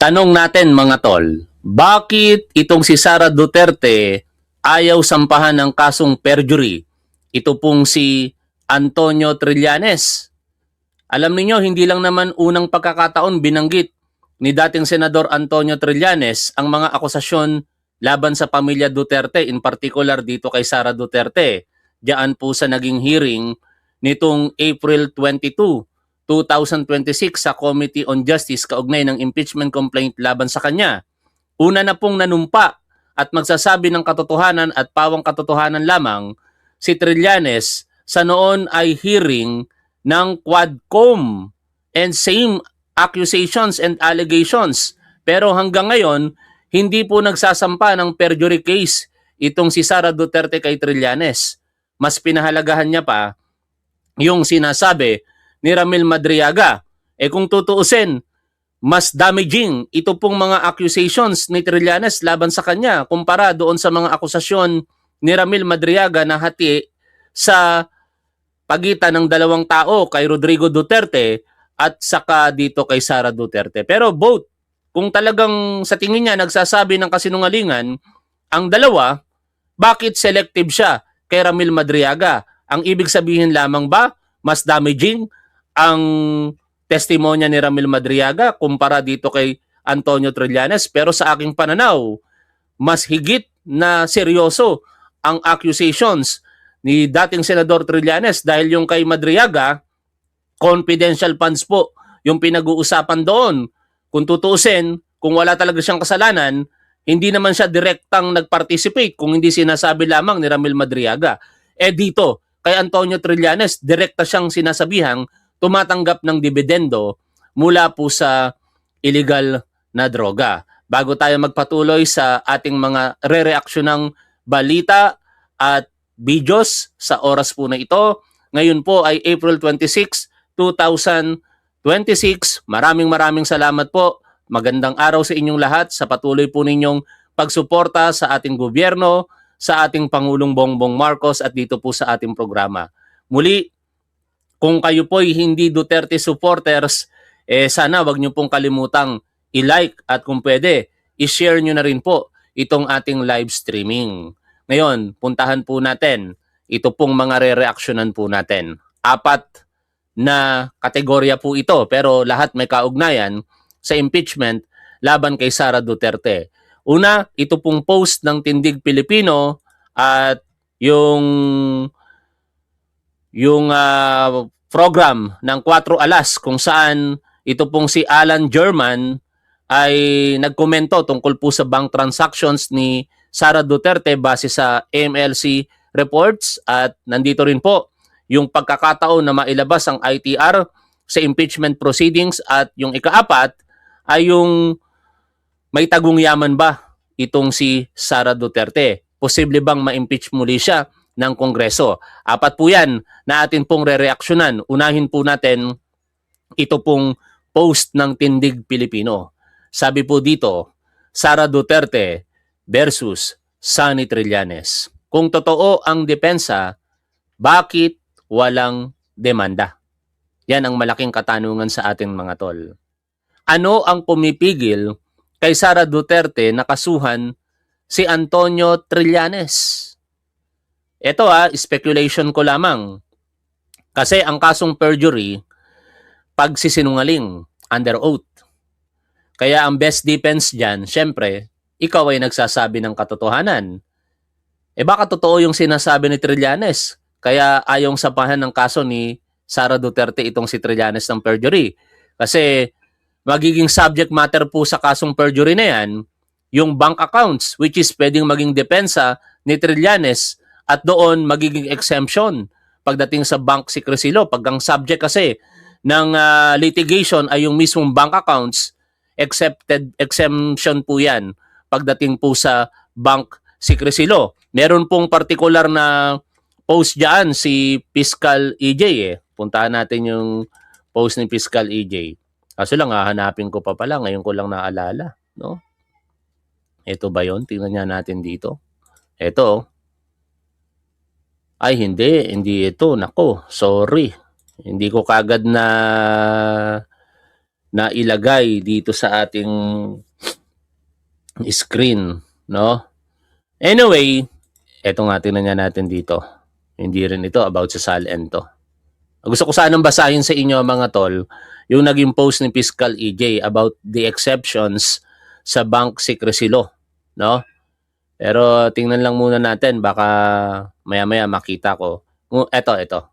Tanong natin mga tol, bakit itong si Sara Duterte ayaw sampahan ng kasong perjury? Ito pong si Antonio Trillanes. Alam niyo hindi lang naman unang pagkakataon binanggit ni dating Senador Antonio Trillanes ang mga akusasyon laban sa pamilya Duterte, in particular dito kay Sara Duterte. Diyan po sa naging hearing nitong April 22, 2026 sa Committee on Justice kaugnay ng impeachment complaint laban sa kanya. Una na pong nanumpa at magsasabi ng katotohanan at pawang katotohanan lamang si Trillanes sa noon ay hearing ng Quadcom and same accusations and allegations. Pero hanggang ngayon, hindi po nagsasampa ng perjury case itong si Sara Duterte kay Trillanes. Mas pinahalagahan niya pa yung sinasabi ni Ramil Madriaga. Kung tutuusin, mas damaging ito pong mga accusations ni Trillanes laban sa kanya kumpara doon sa mga akusasyon ni Ramil Madriaga na hati sa pagitan ng dalawang tao kay Rodrigo Duterte at saka dito kay Sara Duterte. Pero both, kung talagang sa tingin niya nagsasabi ng kasinungalingan, ang dalawa, bakit selective siya kay Ramil Madriaga? Ang ibig sabihin lamang ba, mas damaging ang testimonya ni Ramil Madriaga kumpara dito kay Antonio Trillanes? Pero sa aking pananaw, mas higit na seryoso ang accusations ni dating Senador Trillanes dahil yung kay Madriaga, confidential funds po yung pinag-uusapan doon. Kung tutuusin, kung wala talaga siyang kasalanan, hindi naman siya direktang nag-participate kung hindi sinasabi lamang ni Ramil Madriaga. Dito, kay Antonio Trillanes, direkta siyang sinasabihang tumatanggap ng dividendo mula po sa illegal na droga. Bago tayo magpatuloy sa ating mga re-reaksyon balita at videos sa oras po na ito, ngayon po ay April 26, 2026. Maraming salamat po. Magandang araw sa inyong lahat sa patuloy po ninyong pagsuporta sa ating gobyerno, sa ating Pangulong Bongbong Marcos at dito po sa ating programa. Muli, kung kayo po ay hindi Duterte supporters, sana wag niyo pong kalimutang i-like at kung pwede, i-share niyo na rin po itong ating live streaming. Ngayon, puntahan po natin ito pong mga re-reaksyonan po natin. 4 na kategorya po ito pero lahat may kaugnayan sa impeachment laban kay Sara Duterte. Una, ito pong post ng Tindig Pilipino at yung program ng 4 Alas kung saan ito pong si Alan German ay nagkomento tungkol po sa bank transactions ni Sara Duterte base sa AMLC reports at nandito rin po yung pagkakataon na mailabas ang ITR sa impeachment proceedings at yung ika-4 ay yung may tagong yaman ba itong si Sara Duterte? Posible bang ma-impeach muli siya ng Kongreso? 4 po yan na atin pong re-reaksyonan. Unahin po natin ito pong post ng Tindig Pilipino. Sabi po dito, Sara Duterte versus Sonny Trillanes. Kung totoo ang depensa, bakit walang demanda? Yan ang malaking katanungan sa ating mga tol. Ano ang pumipigil kay Sara Duterte na kasuhan si Antonio Trillanes? Ito speculation ko lamang. Kasi ang kasong perjury, pagsisinungaling, under oath. Kaya ang best defense dyan, syempre, ikaw ay nagsasabi ng katotohanan. Baka totoo yung sinasabi ni Trillanes, kaya ayong sapahan ng kaso ni Sara Duterte itong si Trillanes ng perjury. Kasi magiging subject matter po sa kasong perjury na yan, yung bank accounts, which is pwedeng maging depensa ni Trillanes at doon magiging exemption pagdating sa bank secrecy law. Pag ang subject kasi ng litigation ay yung mismong bank accounts, exemption po yan pagdating po sa bank secrecy law. Meron pong particular na post dyan si Fiscal EJ. Puntahan natin yung post ni Fiscal EJ. Kaso lang, hahanapin ko pa pala. Ngayon ko lang naalala. No? Ito ba yun? Tingnan niya natin dito. Ito. Ay, hindi. Hindi ito. Nako, sorry. Hindi ko kagad na na ilagay dito sa ating screen, no? Anyway, eto nga, tingnan nga natin dito. Hindi rin ito about sa SALN to. Gusto ko sanang basahin sa inyo mga tol, yung naging post ni Fiscal EJ about the exceptions sa bank secrecy law, no? Pero tingnan lang muna natin, baka maya-maya makita ko. Ito.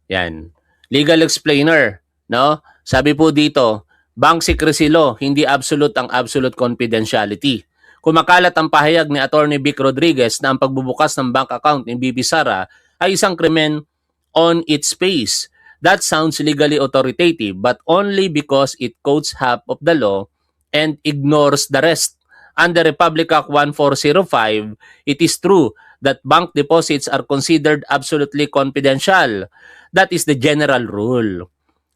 Yan. Legal explainer, no? Sabi po dito, bank secrecy law, hindi absolute ang absolute confidentiality. Kumakalat ang pahayag ni Attorney Vic Rodriguez na ang pagbubukas ng bank account ni Bibi Sara ay isang krimen on its face. That sounds legally authoritative but only because it quotes half of the law and ignores the rest. Under Republic Act 1405, it is true that bank deposits are considered absolutely confidential. That is the general rule.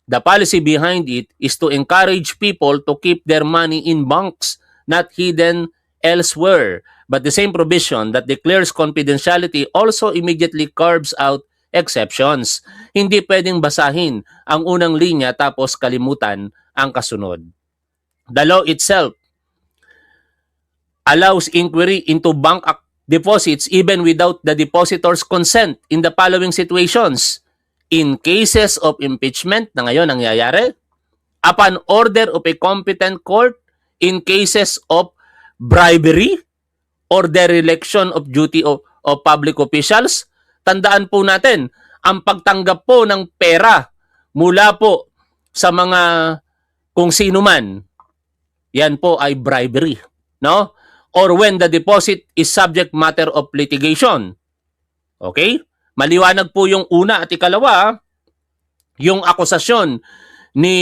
The policy behind it is to encourage people to keep their money in banks, not hidden elsewhere. But the same provision that declares confidentiality also immediately carves out exceptions. Hindi pwedeng basahin ang unang linya tapos kalimutan ang kasunod. The law itself allows inquiry into bank deposits even without the depositor's consent in the following situations. In cases of impeachment na ngayon nangyayari, upon order of a competent court, in cases of bribery or dereliction of duty of public officials. Tandaan po natin, ang pagtanggap po ng pera mula po sa mga kung sino man, yan po ay bribery, no? Or when the deposit is subject matter of litigation. Okay? Maliwanag po yung una at ikalawa, yung akusasyon ni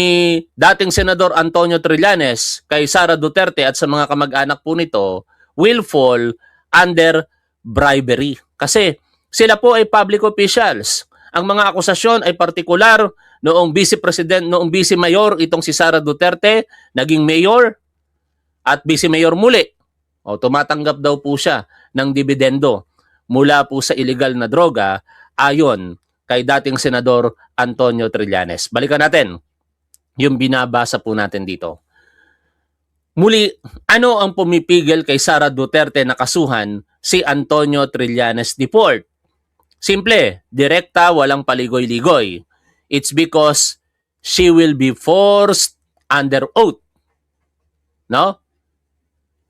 dating Senador Antonio Trillanes kay Sara Duterte at sa mga kamag-anak po nito will fall under bribery. Kasi sila po ay public officials. Ang mga akusasyon ay partikular noong vice president, noong vice mayor itong si Sara Duterte, naging mayor at vice mayor muli. O, tumatanggap daw po siya ng dividendo mula po sa illegal na droga ayon kay dating Senador Antonio Trillanes. Balikan natin yung binabasa po natin dito. Muli, ano ang pumipigil kay Sara Duterte na kasuhan si Antonio Trillanes Deport? Simple, direkta, walang paligoy-ligoy. It's because she will be forced under oath. No?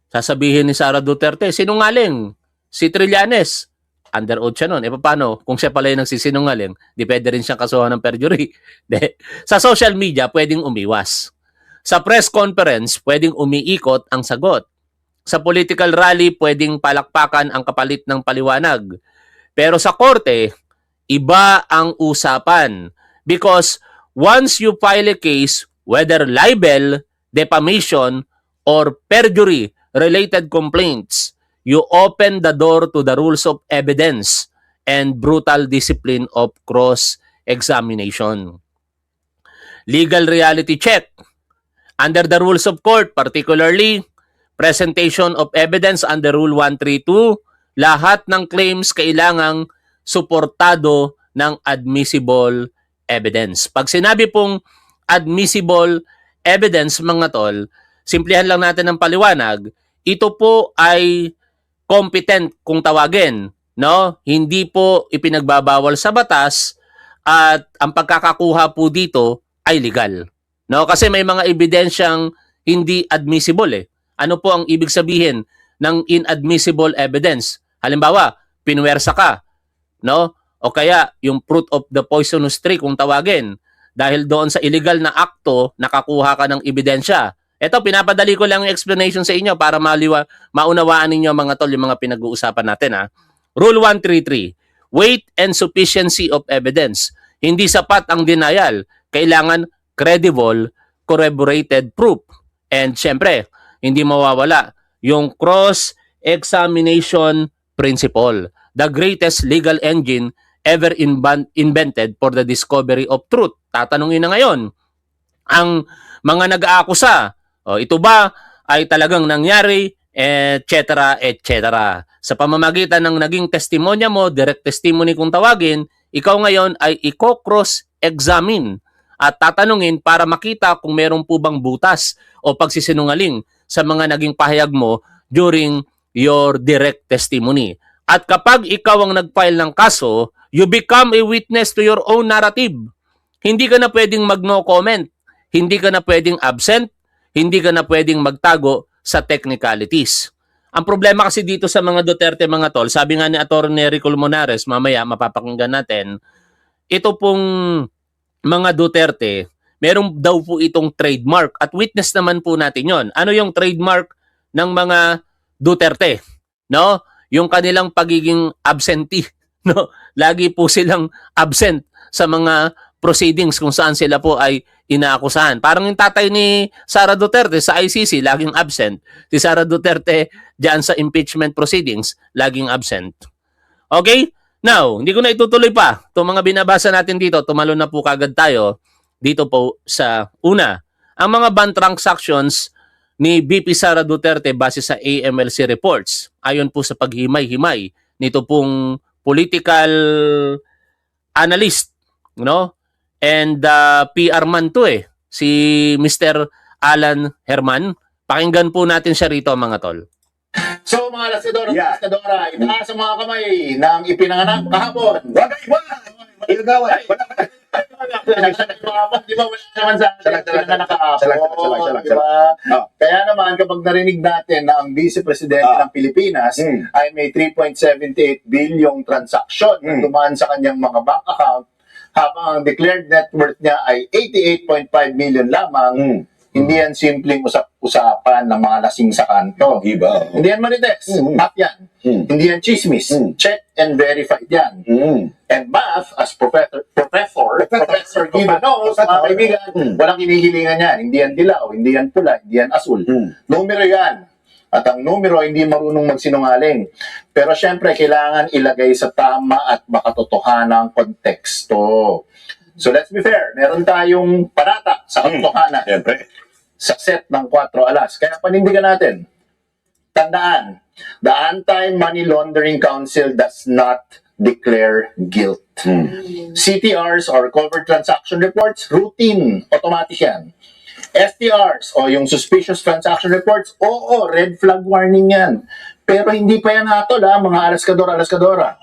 Sasabihin ni Sara Duterte, sinungaling si Trillanes. Under oath siya nun. E paano? Kung siya pala yung nagsisinungaling, di pwede rin siyang kasuhan ng perjury. Sa social media, pwedeng umiwas. Sa press conference, pwedeng umiikot ang sagot. Sa political rally, pwedeng palakpakan ang kapalit ng paliwanag. Pero sa korte, iba ang usapan. Because once you file a case, whether libel, defamation, or perjury-related complaints, you open the door to the rules of evidence and brutal discipline of cross-examination. Legal reality check. Under the rules of court, particularly presentation of evidence under Rule 132, lahat ng claims kailangang suportado ng admissible evidence. Pag sinabi pong admissible evidence, mga tol, simplihan lang natin ng paliwanag, ito po ay competent kung tawagin, no? Hindi po ipinagbabawal sa batas at ang pagkakakuha po dito ay legal. No? Kasi may mga ebidensyang hindi admissible eh. Ano po ang ibig sabihin ng inadmissible evidence? Halimbawa, pinuwersa ka, no? O kaya yung fruit of the poisonous tree kung tawagin. Dahil doon sa illegal na akto, nakakuha ka ng ebidensya. Ito, pinapadali ko lang yung explanation sa inyo para maunawaan ninyo mga tol yung mga pinag-uusapan natin. Ha? Rule 133, weight and sufficiency of evidence. Hindi sapat ang denial. Kailangan credible, corroborated proof. And syempre, hindi mawawala yung cross-examination principle. The greatest legal engine ever invented for the discovery of truth. Tatanungin na ngayon, ang mga nag-aakusa, ito ba ay talagang nangyari, etc., etc. Sa pamamagitan ng naging testimonya mo, direct testimony kung tawagin, ikaw ngayon ay i-cross-examine at tatanungin para makita kung meron po bang butas o pagsisinungaling sa mga naging pahayag mo during your direct testimony. At kapag ikaw ang nag-file ng kaso, you become a witness to your own narrative. Hindi ka na pwedeng mag-no comment, hindi ka na pwedeng absent, hindi ka na pwedeng magtago sa technicalities. Ang problema kasi dito sa mga Duterte mga tol, sabi nga ni Atty. Rico Limonares, mamaya mapapakinggan natin, ito pong mga Duterte, meron daw po itong trademark at witness naman po natin yon. Ano yung trademark ng mga Duterte? No? Yung kanilang pagiging absentee. No? Lagi po silang absent sa mga proceedings kung saan sila po ay inaakusahan. Parang yung tatay ni Sara Duterte sa ICC, laging absent. Si Sara Duterte diyan sa impeachment proceedings, laging absent. Okay? Now, hindi ko na itutuloy pa. Itong mga binabasa natin dito, tumalo na po kagad tayo dito po sa una. Ang mga bond transactions ni BP Sara Duterte base sa AMLC reports. Ayon po sa paghimay-himay nito pong political analyst, no? And PR man to si Mr. Alan Herman. Pakinggan po natin siya rito mga tol. So mga lasidora, lasidora, itaas ang mga kamay ng ipinanganak kahapon. Bagay ba? Ilagawan. Di ba wala naman sa pinanganak kahapon? Di ba? Kaya naman kapag narinig natin na ang Vice Presidente ng Pilipinas ay may 3.78 bilyong transaksyon na dumaan sa kanyang mga bank account habang ang declared net worth niya ay 88.5 million lamang, hindi yan simpleng usap-usapan ng mga lasing sa kanto. Diba? Hindi yan marites. Math yan. Hindi yan chismis. Check and verified yan. And math, as Professor Guido knows, mga kaibigan, walang kinihilingan yan. Hindi yan dilaw, hindi yan pula, hindi yan asul. Numero yan. At ang numero hindi marunong magsinungaling. Pero syempre, kailangan ilagay sa tama at makatotohanang konteksto. So let's be fair. Meron tayong parata sa katotohanan. Siyempre. Sa set ng 4 alas. Kaya panindigan natin. Tandaan, the Anti-Money Laundering Council does not declare guilt. CTRs or Covert Transaction Reports, routine, automatic yan. STRs o yung Suspicious Transaction Reports, oo, red flag warning yan. Pero hindi pa yan atol mga alaskadora.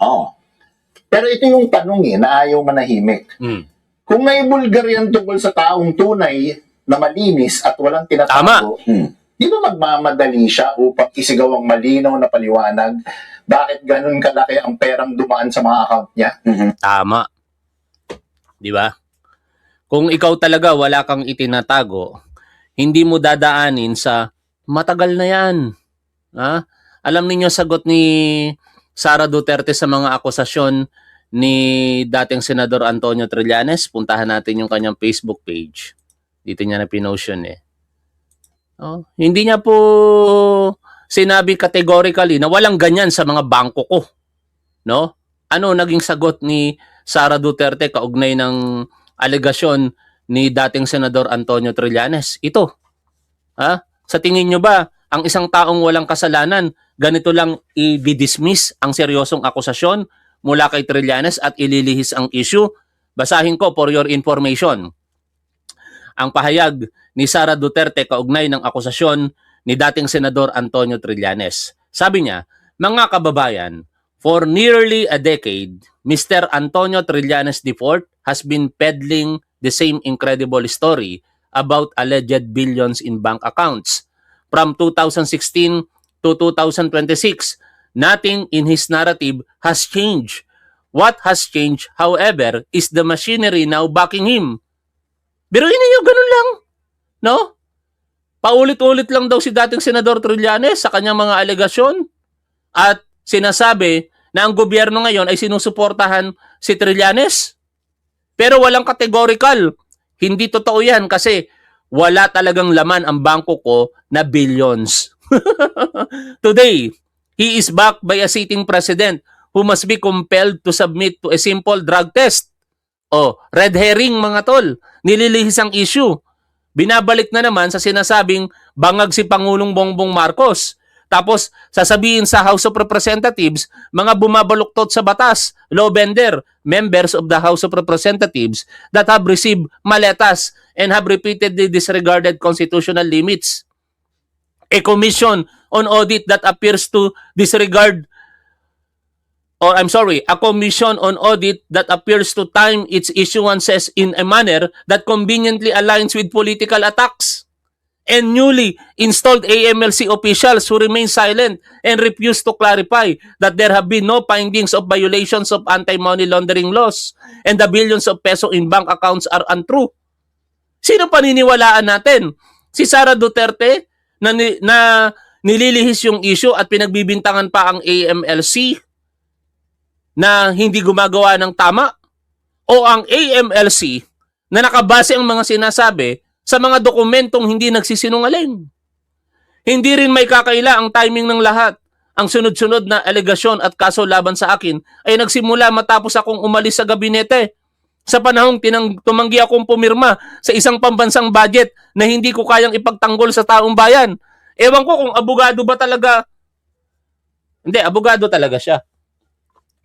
Pero ito yung tanong na ayaw manahimik. Kung naibulgar yan tungkol sa taong tunay na malinis at walang tinatago, di ba magmamadali siya upang isigaw ang malinaw na paliwanag bakit ganun kalaki ang perang dumaan sa mga account niya? Tama. Di ba? Kung ikaw talaga wala kang itinatago, hindi mo dadaanin sa matagal na yan. Ha? Alam niyo sagot ni Sara Duterte sa mga akusasyon ni dating Senador Antonio Trillanes? Puntahan natin yung kanyang Facebook page. Dito niya na pinost yun Hindi niya po sinabi categorically na walang ganyan sa mga bangko ko. No? Ano naging sagot ni Sara Duterte kaugnay ng alegasyon ni dating Senador Antonio Trillanes? Ito. Sa tingin nyo ba, ang isang taong walang kasalanan, ganito lang i-dismiss ang seryosong akusasyon mula kay Trillanes at ililihis ang issue? Basahin ko for your information. Ang pahayag ni Sara Duterte kaugnay ng akusasyon ni dating Senador Antonio Trillanes. Sabi niya, mga kababayan, for nearly a decade, Mr. Antonio Trillanes IV has been peddling the same incredible story about alleged billions in bank accounts. From 2016 to 2026, nothing in his narrative has changed. What has changed, however, is the machinery now backing him. Biruin niyo, ganun lang. No? Paulit-ulit lang daw si dating Senador Trillanes sa kanyang mga alegasyon at sinasabi na ang gobyerno ngayon ay sinusuportahan si Trillanes. Pero walang categorical. Hindi totoo yan kasi wala talagang laman ang bangko ko na billions. Today, he is backed by a sitting president who must be compelled to submit to a simple drug test. Red herring mga tol. Nililihis ang issue. Binabalik na naman sa sinasabing bangag si Pangulong Bongbong Marcos. Tapos, sasabihin sa House of Representatives, mga bumabaluktot sa batas, law bender, members of the House of Representatives that have received maletas and have repeatedly disregarded constitutional limits. A commission on audit that appears to disregard a commission on audit that appears to time its issuances in a manner that conveniently aligns with political attacks. And newly installed AMLC officials who remain silent and refuse to clarify that there have been no findings of violations of anti-money laundering laws and the billions of peso in bank accounts are untrue. Sino paniniwalaan natin? Si Sara Duterte na nililihis yung issue at pinagbibintangan pa ang AMLC na hindi gumagawa ng tama? O ang AMLC na nakabase ang mga sinasabi sa mga dokumentong hindi nagsisinungaling? Hindi rin may kakaila ang timing ng lahat. Ang sunod-sunod na alegasyon at kaso laban sa akin ay nagsimula matapos akong umalis sa gabinete. Sa panahong tumanggi akong pumirma sa isang pambansang budget na hindi ko kayang ipagtanggol sa taong bayan. Ewan ko kung abogado ba talaga. Hindi, abogado talaga siya.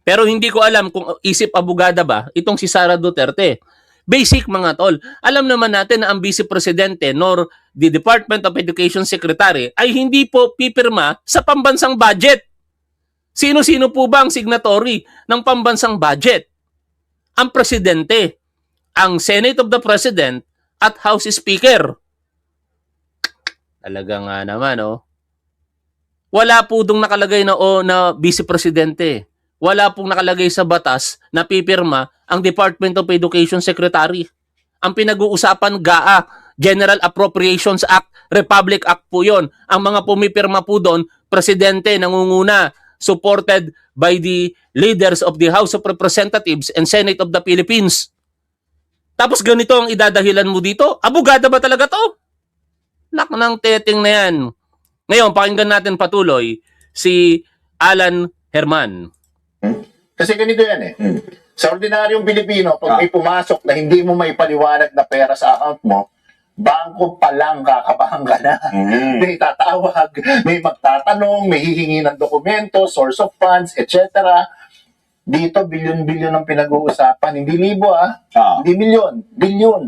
Pero hindi ko alam kung isip abogada ba itong si Sara Duterte. Basic mga tol. Alam naman natin na ang Vice Presidente nor the Department of Education Secretary ay hindi po pipirma sa pambansang budget. Sino-sino po ba ang signatory ng pambansang budget? Ang Presidente, ang Senate of the President at House Speaker. Talaga nga naman, oh. Wala po dong nakalagay na Vice Presidente. Wala pong nakalagay sa batas na pipirma ang Department of Education Secretary. Ang pinag-uusapan GAA, General Appropriations Act, Republic Act po yun. Ang mga pumipirma po doon, Presidente, nangunguna, supported by the leaders of the House of Representatives and Senate of the Philippines. Tapos ganito ang idadahilan mo dito? Abogada ba talaga to? Nak ng teting na yan. Ngayon, pakinggan natin patuloy si Alan Herman. Kasi ganito yan eh. Sa ordinaryong Pilipino, pag may pumasok na hindi mo may paliwanag na pera sa account mo, bangko pa lang kakabahan ka na. May tatawag, may magtatanong, may hihingi ng dokumento, source of funds, etc. Dito, bilyon-bilyon ang pinag-uusapan. Hindi libo hindi milyon, bilyon.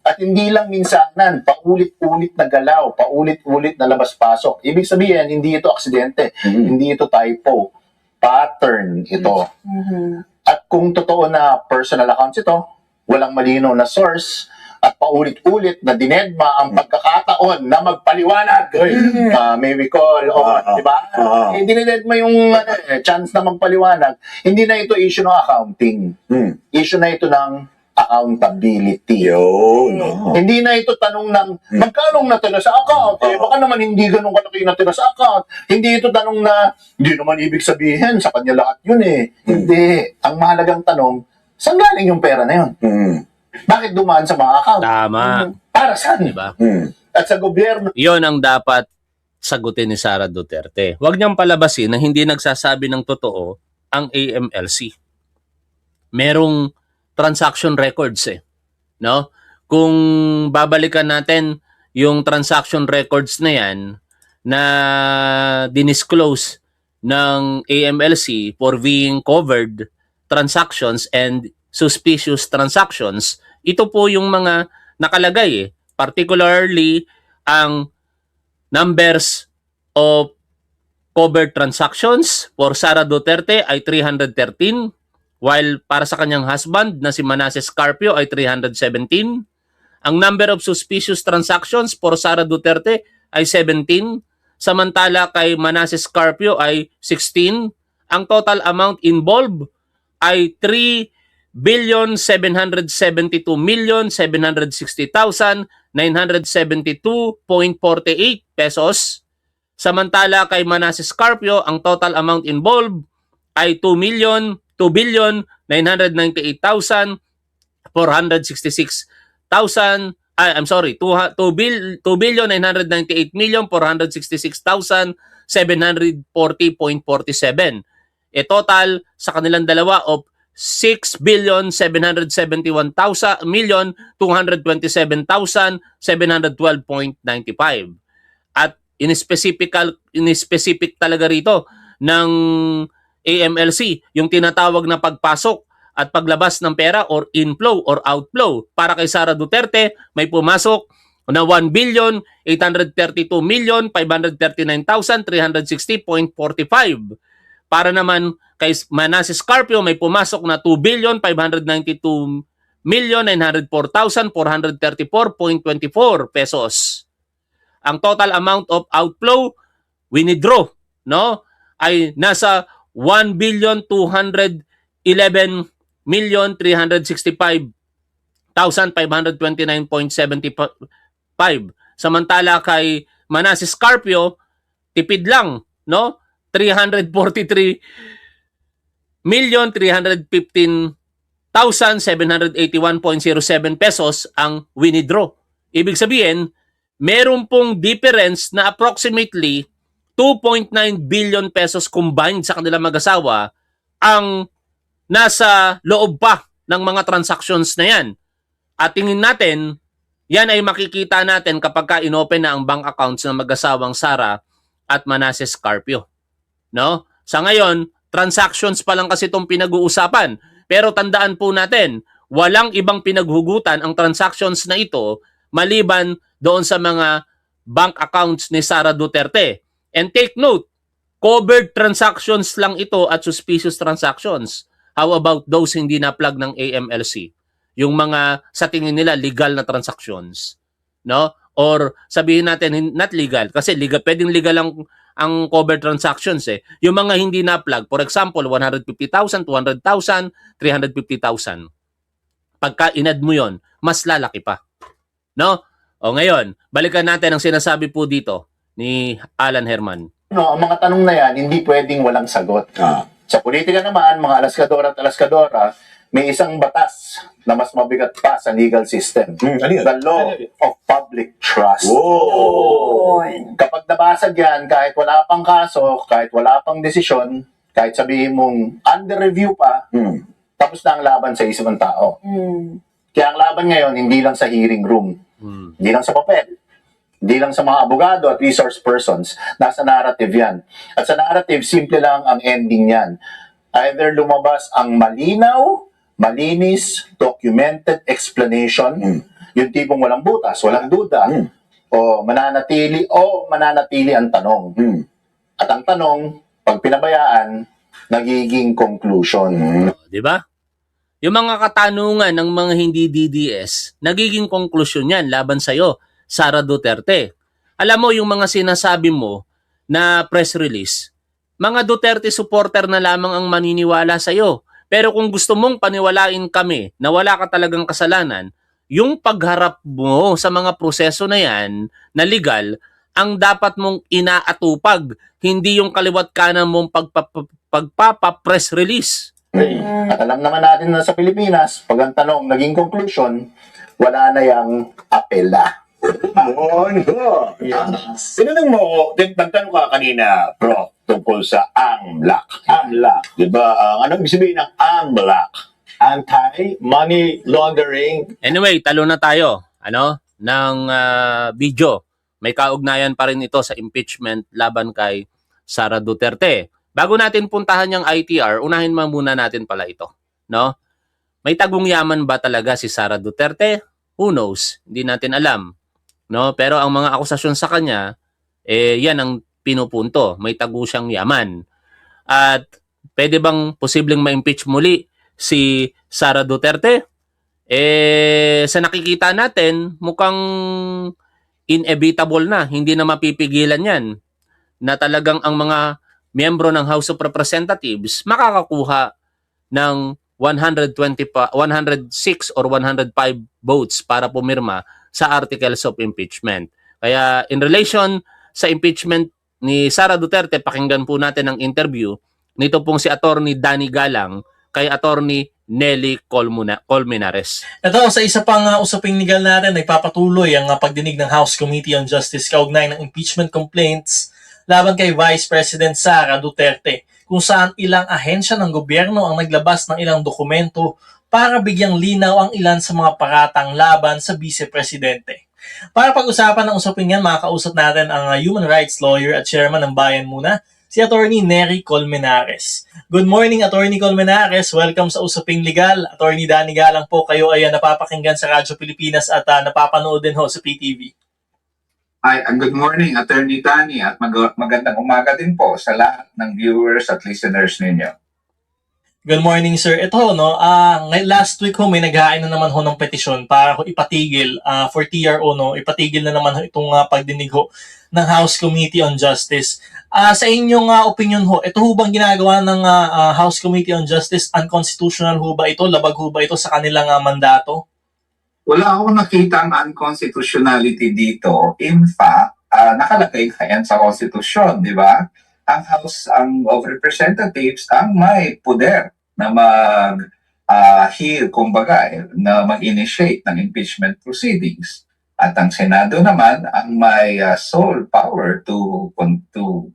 At hindi lang minsanan, paulit-ulit na galaw, paulit-ulit na labas-pasok. Ibig sabihin, hindi ito aksidente, hindi ito typo. Pattern ito. At kung totoo na personal accounts ito, walang malinaw na source, at paulit-ulit na dinedma ang pagkakataon na magpaliwanag. May we call, di ba? Dinedma yung chance na magpaliwanag. Hindi na ito issue ng accounting. Issue na ito ng accountability. Hindi na ito tanong ng magkano natira sa account. Baka naman hindi ganun kalaki natira sa account. Hindi ito tanong na hindi naman ibig sabihin sa kanya lahat yun eh. Hindi. Ang mahalagang tanong, saan galing yung pera na yun? Bakit dumaan sa mga account? Tama. Para saan? Diba? At sa gobyerno. Yon ang dapat sagutin ni Sara Duterte. Huwag niyang palabasin na hindi nagsasabi ng totoo ang AMLC. Merong transaction records no? Kung babalikan natin yung transaction records na yan na dinisclose ng AMLC for being covered transactions and suspicious transactions, ito po yung mga nakalagay particularly ang numbers of covered transactions for Sara Duterte ay 313, while para sa kanyang husband na si Manasseh Carpio ay 317. Ang number of suspicious transactions for Sara Duterte ay 17. Samantala kay Manasseh Carpio ay 16. Ang total amount involved ay 3,772,760,972.48 pesos. Samantala kay Manasseh Carpio, ang total amount involved ay 2,998,466,740.47. Total sa kanilang dalawa of 6,771,227,712.95. At in specific talaga rito ng AMLC, yung tinatawag na pagpasok at paglabas ng pera or inflow or outflow. Para kay Sara Duterte, may pumasok na 1,832,539,360.45. Para naman kay Manasseh Carpio, may pumasok na 2,592,904,434.24 pesos. Ang total amount of outflow, winidraw, no, ay nasa 1,211,365,529.75. Samantala kay Manasseh Carpio, tipid lang, no? 343,315,781.07 pesos ang winidraw. Ibig sabihin, meron pong difference na approximately 2.9 billion pesos combined sa kanilang mag-asawa ang nasa loob pa ng mga transactions na yan. At tingin natin, yan ay makikita natin kapag ka inopen na ang bank accounts ng mag-asawang Sara at Manasseh Carpio. No? Sa ngayon, transactions pa lang kasi itong pinag-uusapan. Pero tandaan po natin, walang ibang pinaghugutan ang transactions na ito maliban doon sa mga bank accounts ni Sara Duterte. And take note, covered transactions lang ito at suspicious transactions. How about those hindi na-plug ng AMLC? Yung mga sa tingin nila legal na transactions. No? Or sabihin natin not legal kasi legal, pwedeng legal ang covered transactions eh. Yung mga hindi na-plug, for example, 150,000, 200,000, 350,000. Pagka inad mo yon, mas lalaki pa. No? O ngayon, balikan natin ang sinasabi po dito ni Alan Herman. No, ang mga tanong na yan, hindi pwedeng walang sagot. Sa politika naman, mga alaskadora at alaskadora, may isang batas na mas mabigat pa sa legal system. Ano yun? The law of public trust. Oh. Kapag nabasag yan, kahit wala pang kaso, kahit wala pang desisyon, kahit sabihin mong under review pa, tapos na ang laban sa isang tao. Kaya ang laban ngayon, hindi lang sa hearing room, hindi lang sa papel, hindi lang sa mga abogado at resource persons, nasa narrative yan. At sa narrative, simple lang ang ending yan. Either lumabas ang malinaw, malinis, documented explanation, yung tipong walang butas, walang duda, o mananatili ang tanong. At ang tanong, pag pinabayaan, nagiging conclusion. Di ba? Yung mga katanungan ng mga hindi DDS, nagiging konklusyon yan laban sa'yo, Sara Duterte. Alam mo, yung mga sinasabi mo na press release, mga Duterte supporter na lamang ang maniniwala sa'yo. Pero kung gusto mong paniwalain kami na wala ka talagang kasalanan, yung pagharap mo sa mga proseso na yan, na legal, ang dapat mong inaatupag, hindi yung kaliwat kanan mong pagpapa-press release. At alam naman natin na sa Pilipinas, pag ang tanong naging conclusion, wala na yang apela. Tinanong mo ako, nagtanong ka kanina, Prof, tungkol sa AMLAC. AMLAC. Diba? Anong ibig sabihin ng AMLAC? Anti-Money Laundering. Anyway, talo na tayo ng video. May kaugnayan pa rin ito sa impeachment laban kay Sara Duterte. Bago natin puntahan yung ITR, unahin muna natin pala ito. No? May tagong yaman ba talaga si Sara Duterte? Who knows? Hindi natin alam. No? Pero ang mga akusasyon sa kanya, yan ang pinupunto. May tago siyang yaman. At pwede bang posibleng ma-impeach muli si Sara Duterte? Sa nakikita natin, mukhang inevitable na. Hindi na mapipigilan yan. Na talagang ang mga miyembro ng House of Representatives makakakuha ng 106 or 105 votes para pumirma sa articles of impeachment. Kaya in relation sa impeachment ni Sara Duterte, pakinggan po natin ang interview nito pong si Attorney Danny Galang kay Attorney Nelly Colmenares. Ito, sa isa pang usaping legal natin, nagpapatuloy ang pagdinig ng House Committee on Justice kaugnay ng impeachment complaints laban kay Vice President Sara Duterte, kung saan ilang ahensya ng gobyerno ang naglabas ng ilang dokumento para bigyang linaw ang ilan sa mga paratang laban sa Vice Presidente. Para pag-usapan ng usapin yan, makakausap natin ang human rights lawyer at chairman ng Bayan Muna, si Attorney Nery Colmenares. Good morning, Attorney Colmenares. Welcome sa Usaping Legal. Attorney Danny Galang po, kayo ay napapakinggan sa Radyo Pilipinas at napapanood din ho sa PTV. Hi, good morning, Attorney Tani, at magandang umaga din po sa lahat ng viewers at listeners ninyo. Good morning, sir. Ito, no, last week ho, may naghain na naman ho ng petisyon para ho ipatigil for TRO, no, ipatigil na naman ho itong pagdinig ho ng House Committee on Justice. Sa inyong opinion ho, ito ho bang ginagawa ng House Committee on Justice, unconstitutional ho ba ito? Labag ho ba ito sa kanilang mandato? Wala akong nakita ang unconstitutionality dito. In fact, nakalagay ka yan sa konstitusyon, di ba? Ang House of Representatives ang may poder na na mag-initiate ng impeachment proceedings. At ang Senado naman ang may sole power to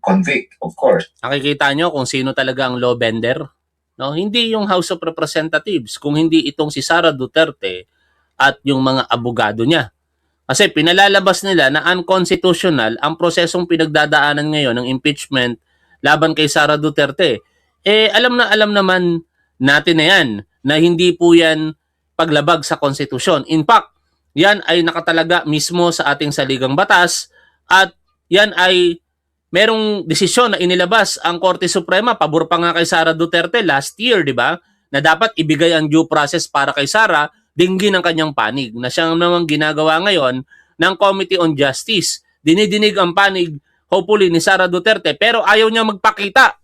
convict, of course. Nakikita nyo kung sino talaga ang law bender? No? Hindi yung House of Representatives, kung hindi itong si Sara Duterte at yung mga abogado niya. Kasi pinalalabas nila na unconstitutional ang prosesong pinagdadaanan ngayon ng impeachment laban kay Sara Duterte. Alam naman natin na yan na hindi po yan paglabag sa konstitusyon. In fact, yan ay nakatalaga mismo sa ating saligang batas at yan ay merong desisyon na inilabas ang Korte Suprema, pabor pa nga kay Sara Duterte last year, di ba? Na dapat ibigay ang due process para kay Sara, dinggin ang kanyang panig, na siyang namang ginagawa ngayon ng Committee on Justice. Dinidinig ang panig, hopefully, ni Sara Duterte, pero ayaw niya magpakita.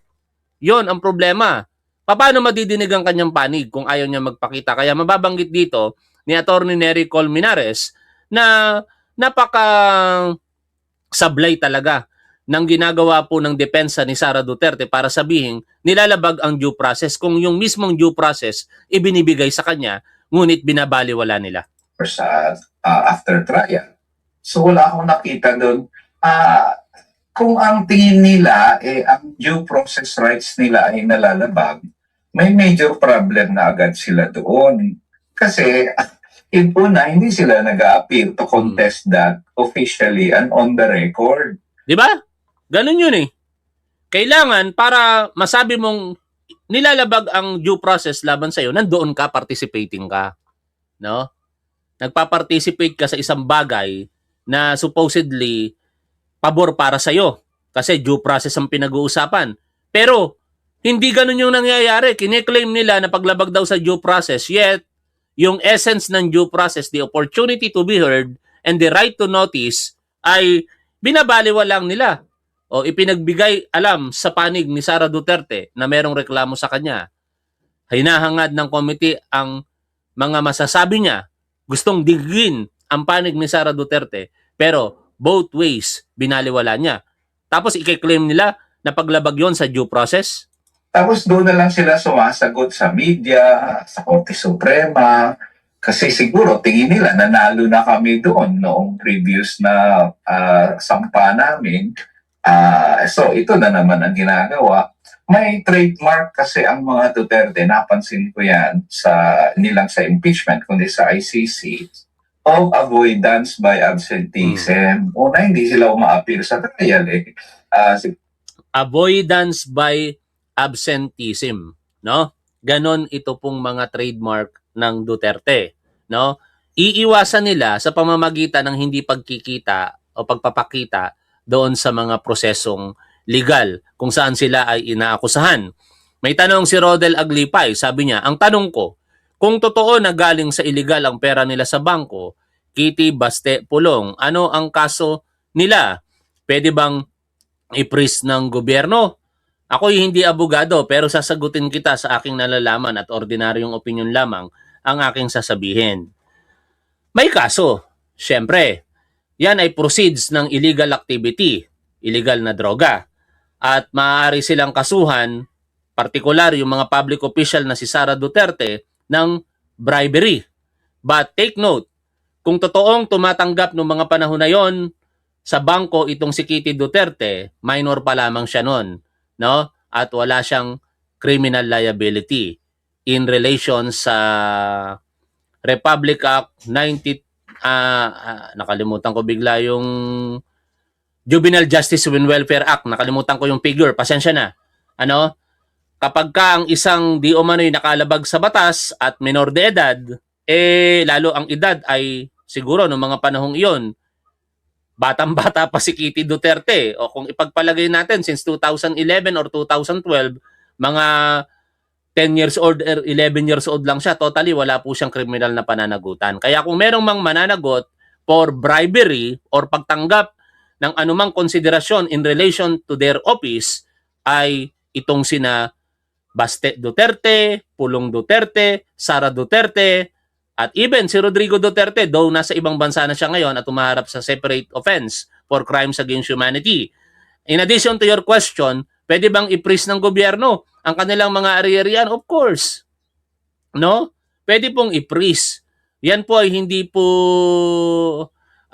Yon ang problema. Paano madidinig ang kanyang panig kung ayaw niya magpakita? Kaya mababanggit dito ni Attorney Nery Colmenares na napaka sablay talaga ng ginagawa po ng depensa ni Sara Duterte para sabihin nilalabag ang due process kung yung mismong due process ibinibigay sa kanya ngunit binabaliwala nila. After trial. So wala akong nakita doon. Kung ang tingin nila, ang due process rights nila ay nalalabag, may major problem na agad sila doon. Kasi, hindi sila nag-a-appear to contest that officially and on the record. Di ba? Ganun yun eh. Kailangan para masabi mong nilalabag ang due process laban sa'yo, nandoon ka, participating ka. No? Nagpa-participate ka sa isang bagay na supposedly pabor para sa'yo kasi due process ang pinag-uusapan. Pero, hindi ganun yung nangyayari. Kine-claim nila na paglabag daw sa due process, yet, yung essence ng due process, the opportunity to be heard and the right to notice, ay binabaliwalang nila o ipinagbigay alam sa panig ni Sara Duterte na merong reklamo sa kanya. Hinahangad ng committee ang mga masasabi niya, gustong digin ang panig ni Sara Duterte, pero both ways binaliwala niya. Tapos i-claim nila na paglabag yon sa due process. Tapos doon na lang sila sumasagot sa media, sa Korte Suprema, kasi siguro tingin nila nanalo na kami doon noong previous na sampa namin. So ito na naman ang ginagawa. May trademark kasi ang mga Duterte, napansin ko yan nilang sa impeachment, kundi sa ICC, of avoidance by absenteeism. Una, hindi sila uma-appear sa trial Avoidance by absenteeism, no? Ganon ito pong mga trademark ng Duterte, no? Iiwasan nila sa pamamagitan ng hindi pagkikita o pagpapakita doon sa mga prosesong legal kung saan sila ay inaakusahan. May tanong si Rodel Aglipay, sabi niya, ang tanong ko, kung totoo na galing sa illegal ang pera nila sa bangko, kiti, baste, pulong, ano ang kaso nila? Pwede bang i-freeze ng gobyerno? Ako'y hindi abogado pero sasagutin kita sa aking nalalaman at ordinaryong opinion lamang ang aking sasabihin. May kaso, syempre. Yan ay proceeds ng illegal activity, illegal na droga. At maaari silang kasuhan, partikular yung mga public official na si Sara Duterte, ng bribery. But take note, kung totoong tumatanggap ng mga panahon na yon sa bangko itong si Kitty Duterte, minor pa lamang siya noon, no? At wala siyang criminal liability in relation sa Republic Act nakalimutan ko bigla yung Juvenile Justice and Welfare Act. Nakalimutan ko yung figure. Pasensya na. Ano? Kapag ka ang isang di umano'y nakalabag sa batas at minor de edad, lalo ang edad ay siguro noong mga panahong iyon, batang-bata pa si Kitty Duterte. O kung ipagpalagay natin since 2011 or 2012, mga 10 years old or 11 years old lang siya. Totally, wala po siyang kriminal na pananagutan. Kaya kung merong mang mananagot for bribery or pagtanggap ng anumang konsiderasyon in relation to their office, ay itong sina Baste Duterte, Pulong Duterte, Sara Duterte, at even si Rodrigo Duterte, though nasa ibang bansa na siya ngayon at umaharap sa separate offense for crimes against humanity. In addition to your question, pwede bang i-freeze ng gobyerno ang kanilang mga ari-arian? Of course. No? Pwede pong i-freeze. Yan po ay hindi po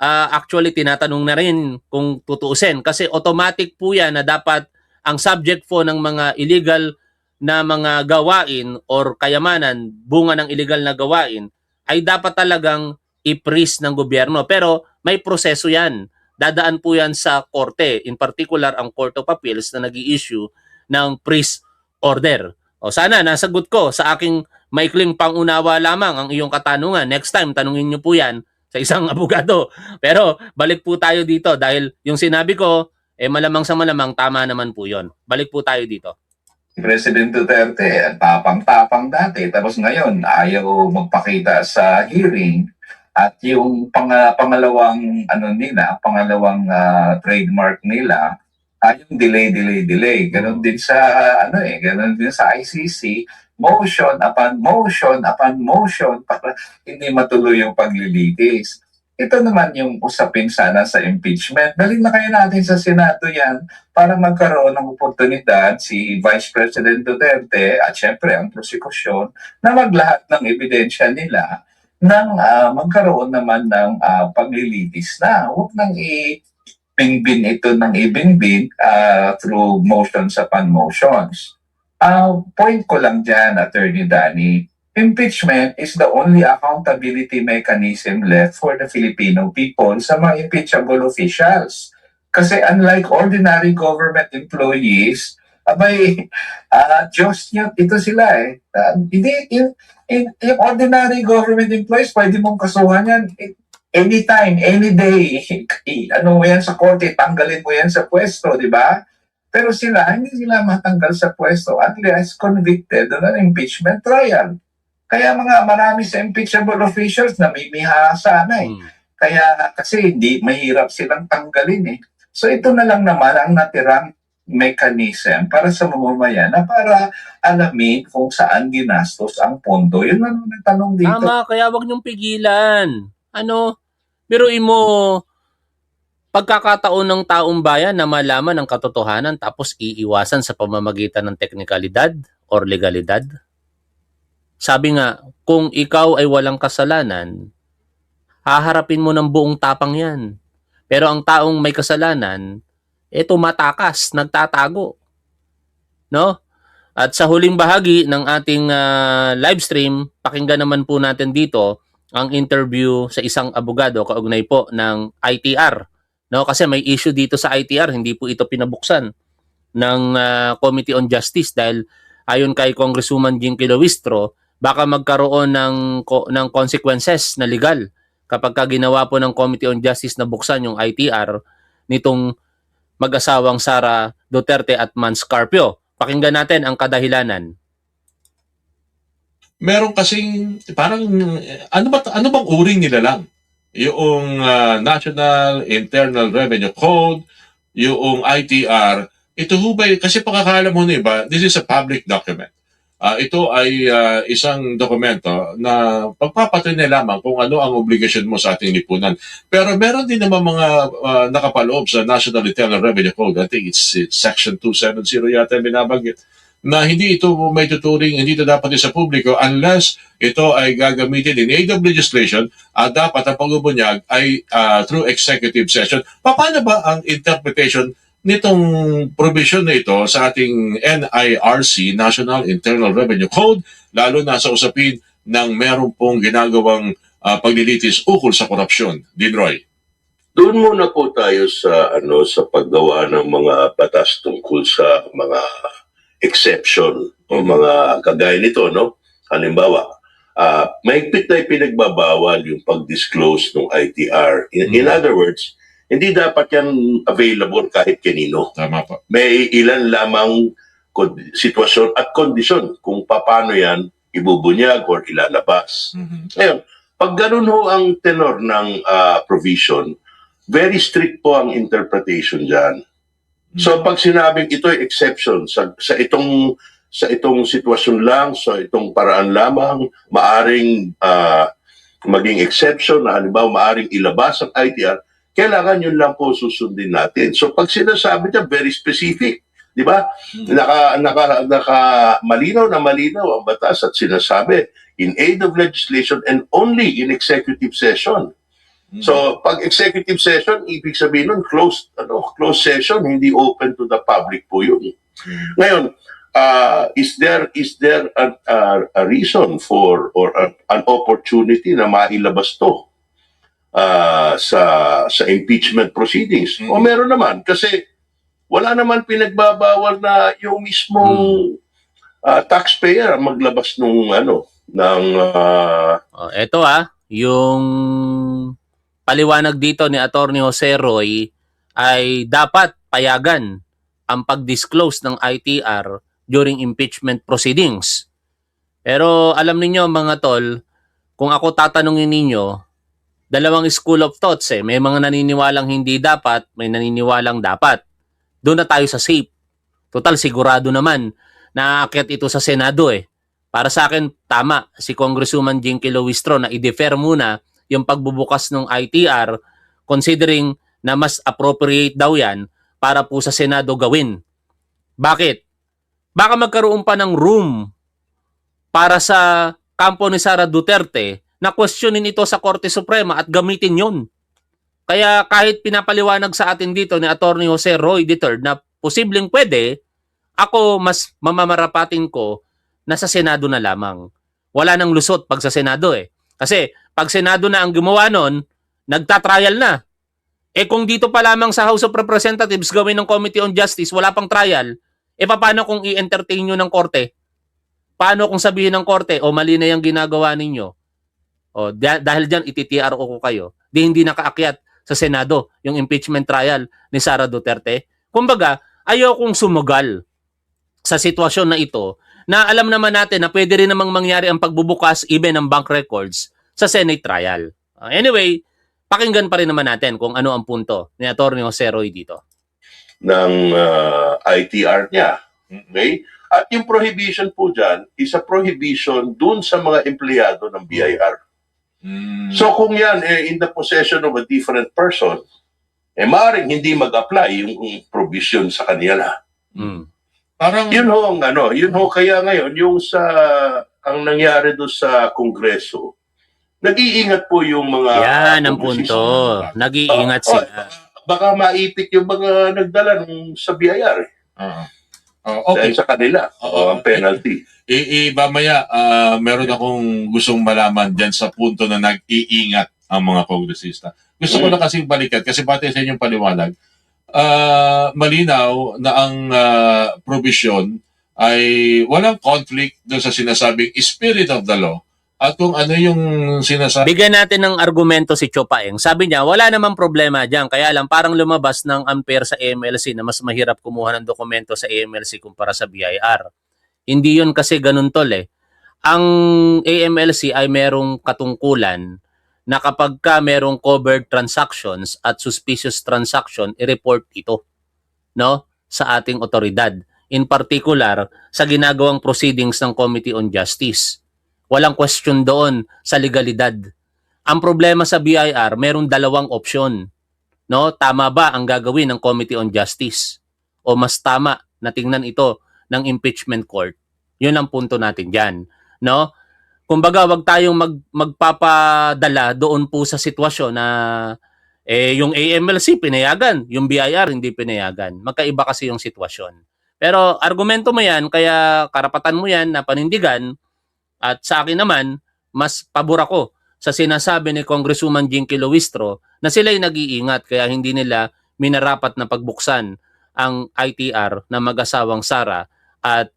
actually tinatanong na rin kung tutuusin. Kasi automatic po yan na dapat ang subject po ng mga illegal na mga gawain or kayamanan, bunga ng illegal na gawain, ay dapat talagang i-freeze ng gobyerno. Pero may proseso yan. Dadaan po yan sa korte, in particular ang Court of Appeals na nag-i-issue ng freeze order. O sana nasagot ko sa aking maikling pangunawa lamang ang iyong katanungan. Next time, tanungin niyo po yan sa isang abogado. Pero balik po tayo dito dahil yung sinabi ko, malamang sa malamang tama naman po yon. Balik po tayo dito. President Duterte, ang tapang-tapang dati, tapos ngayon ayaw magpakita sa hearing, at yung pangalawang pangalawang trademark nila ay yung delay. Ganon din sa ganon din sa ICC, motion upon motion para hindi matuloy yung paglilitis. Ito naman yung usapin sana sa impeachment. Dalhin na kaya natin sa Senado yan para magkaroon ng oportunidad si Vice President Duterte at syempre ang prosekusyon na maglahat ng ebidensya nila nang magkaroon naman ng paglilitis na. Huwag nang ibinbin ito ng ibinbin through motions upon motions. Point ko lang dyan, Attorney Danny, impeachment is the only accountability mechanism left for the Filipino people sa mga impeachable officials. Kasi unlike ordinary government employees, Diyos niya, ito sila hindi, yung ordinary government employees, pwede mong kasuhan yan anytime, any day. Ano mo yan sa korte, tanggalin mo yan sa pwesto, di ba? Pero hindi sila matanggal sa pwesto unless convicted on an impeachment trial. Kaya marami sa impeachable officials na mimiha sana Kaya kasi hindi mahirap silang tanggalin So ito na lang naman ang natirang mechanism para sa mamamayan na para alamin kung saan ginastos ang pondo. Yun ang natanong dito. Tama, kaya wag niyong pigilan. Biruin mo, pagkakataon ng taong bayan na malaman ang katotohanan tapos iiwasan sa pamamagitan ng teknikalidad or legalidad. Sabi nga, kung ikaw ay walang kasalanan, haharapin mo ng buong tapang yan. Pero ang taong may kasalanan, tumatakas, nagtatago. No? At sa huling bahagi ng ating live stream, pakinggan naman po natin dito ang interview sa isang abogado kaugnay po ng ITR. No? Kasi may issue dito sa ITR, hindi po ito pinabuksan ng Committee on Justice dahil ayon kay Congresswoman Jinky Luistro, baka magkaroon ng consequences na legal kapag ginawa po ng Committee on Justice na buksan yung ITR nitong mag-asawang Sara Duterte at Mans Carpio. Pakinggan natin ang kadahilanan. Meron kasing parang ano bang uring nila lang? Yung National Internal Revenue Code, yung ITR, ito hubay kasi pagkakaalam mo na iba, this is a public document. Ito ay isang dokumento na pagpapatunay lamang kung ano ang obligasyon mo sa ating lipunan. Pero meron din naman mga nakapaloob sa National Internal Revenue Code. I think it's Section 270 yata binabanggit na hindi ito may tuturing, hindi ito dapat sa publiko unless ito ay gagamitin in aid of legislation. Dapat ang pagbubunyag ay through executive session. Paano ba ang interpretation nitong provision na ito sa ating NIRC, National Internal Revenue Code, lalo na sa usapin ng meron pong ginagawang paglilitis ukol sa korupsyon. Dinroy. Doon muna po tayo sa sa paggawa ng mga batas tungkol sa mga exception o mga kagaya nito, no? Halimbawa, mahigpit na ipinagbabawal yung pag-disclose ng ITR. In other words, hindi dapat yan available kahit kanino. Tama po. May ilan lamang sitwasyon at kondisyon kung paano yan ibubunyag or ilalabas. Ngayon, pag ganun ho ang tenor ng provision, very strict po ang interpretation dyan. So pag sinabing ito ay exception sa itong sitwasyon lang, sa itong paraan lamang, maaring maging exception na halimbawa maaring ilabas ang ITR, kailangan yun lang po susundin natin. So pag sinasabi niya, very specific. Di ba? Malinaw na malinaw ang batas at sinasabi, in aid of legislation and only in executive session. So, pag executive session, ibig sabihin nun, closed session, hindi open to the public po yun. Ngayon, is there a reason for or an opportunity na mailabas to sa impeachment proceedings? O meron naman, kasi wala naman pinagbabawal na yung mismong taxpayer ang maglabas ng Eto yung paliwanag dito ni Attorney Jose Roy ay dapat payagan ang pag-disclose ng ITR during impeachment proceedings. Pero alam niyo mga tol, kung ako tatanungin ninyo, dalawang school of thoughts May mga naniniwalang hindi dapat, may naniniwalang dapat. Doon na tayo sa safe. Total, sigurado naman na aakyat ito sa Senado Para sa akin, tama si Congresswoman Jinky Luistro na i-defer muna yung pagbubukas ng ITR considering na mas appropriate daw yan para po sa Senado gawin. Bakit? Baka magkaroon pa ng room para sa kampo ni Sara Duterte na questionin ito sa Korte Suprema at gamitin yon. Kaya kahit pinapaliwanag sa atin dito ni Attorney Jose Roy III na posibleng pwede, ako mas mamamarapatin ko na sa Senado na lamang. Wala nang lusot pag sa Senado Kasi pag Senado na ang gumawa nun, nagtatrial na. Kung dito pa lamang sa House of Representatives gawin ng Committee on Justice, wala pang trial, paano kung i-entertain nyo ng korte? Paano kung sabihin ng korte, mali na yung ginagawa ninyo? Dahil dyan, iti-TRO ko kayo. Hindi nakaakyat sa Senado yung impeachment trial ni Sara Duterte. Kumbaga, ayokong sumugal sa sitwasyon na ito na alam naman natin na pwede rin namang mangyari ang pagbubukas even ng bank records sa Senate trial. Anyway, pakinggan pa rin naman natin kung ano ang punto ni Atty. Jose Roy dito. Ng ITR niya. Okay? At yung prohibition po dyan is a prohibition dun sa mga empleyado ng BIR. So kung yan in the possession of a different person, maaaring hindi mag-apply yung provision sa kanila. Parang Yun ho kaya ngayon yung ang nangyari do sa Kongreso, nag-iingat po yung mga Yan ang punto. Nag-iingat sila. Baka maipit yung mga nagdala sa BIR okay. dahil sa kanila ang penalty. Mamaya, meron akong gustong malaman dyan sa punto na nag-iingat ang mga kongresista. Gusto ko na kasing balikan kasi pati sa inyong paliwanag, malinaw na ang provision ay walang conflict doon sa sinasabing spirit of the law at kung ano yung sinasabi. Bigyan natin ng argumento si Chopaeng. Sabi niya, wala namang problema dyan. Kaya lang, parang lumabas ng unfair sa AMLC na mas mahirap kumuha ng dokumento sa AMLC kumpara sa BIR. Hindi yun kasi ganun tol Ang AMLC ay merong katungkulan na kapag ka merong covered transactions at suspicious transaction, i-report ito sa ating otoridad. In particular, sa ginagawang proceedings ng Committee on Justice. Walang question doon sa legalidad. Ang problema sa BIR, merong dalawang opsyon. Tama ba ang gagawin ng Committee on Justice? O mas tama na tingnan ito ng impeachment court? Yun ang punto natin dyan. Kumbaga, wag tayong magpapadala doon po sa sitwasyon na yung AMLC pinayagan, yung BIR hindi pinayagan. Magkaiba kasi yung sitwasyon. Pero argumento mo yan, kaya karapatan mo yan na panindigan at sa akin naman, mas pabor ako sa sinasabi ni Congresswoman Jinky Luistro na sila'y nag-iingat kaya hindi nila minarapat na pagbuksan ang ITR na mag-asawang Sara at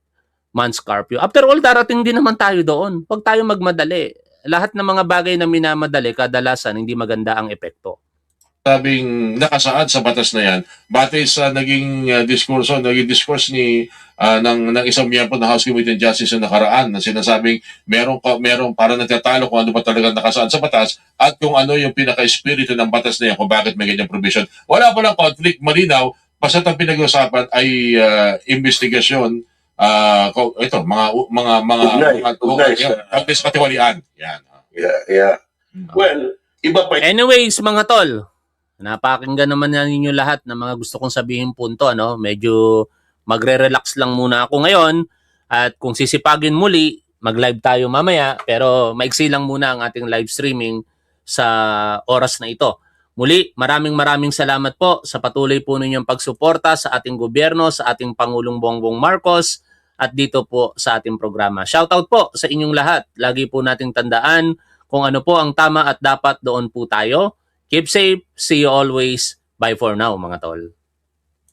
Mans Carpio. After all, darating din naman tayo doon. Huwag tayo magmadali. Lahat ng mga bagay na minamadali, kadalasan hindi maganda ang epekto. Sabing nakasaad sa batas na yan, batay sa naging naging discourse ni ng isang miyembro ng House Committee on Justice na nakaraan na sinasabing merong para nagtatalo kung ano ba talaga nakasaad sa batas at kung ano yung pinaka-espiritu ng batas na yan kung bakit may ganyang provision. Wala palang conflict, malinaw, basta ang pinag-usapan ay investigasyon, ito, Ugnay sa- katiwalian. Yan. Yeah. Well, iba pa Anyways, mga tol, napakinggan naman na ninyo lahat ng mga gusto kong sabihin punto. Ano? Medyo magre-relax lang muna ako ngayon at kung sisipagin muli, mag-live tayo mamaya pero maiksi lang muna ang ating live streaming sa oras na ito. Muli, maraming salamat po sa patuloy po ninyong pagsuporta sa ating gobyerno, sa ating Pangulong Bongbong Marcos at dito po sa ating programa. Shoutout po sa inyong lahat. Lagi po nating tandaan kung ano po ang tama at dapat doon po tayo. Keep safe. See you always. Bye for now, mga tol.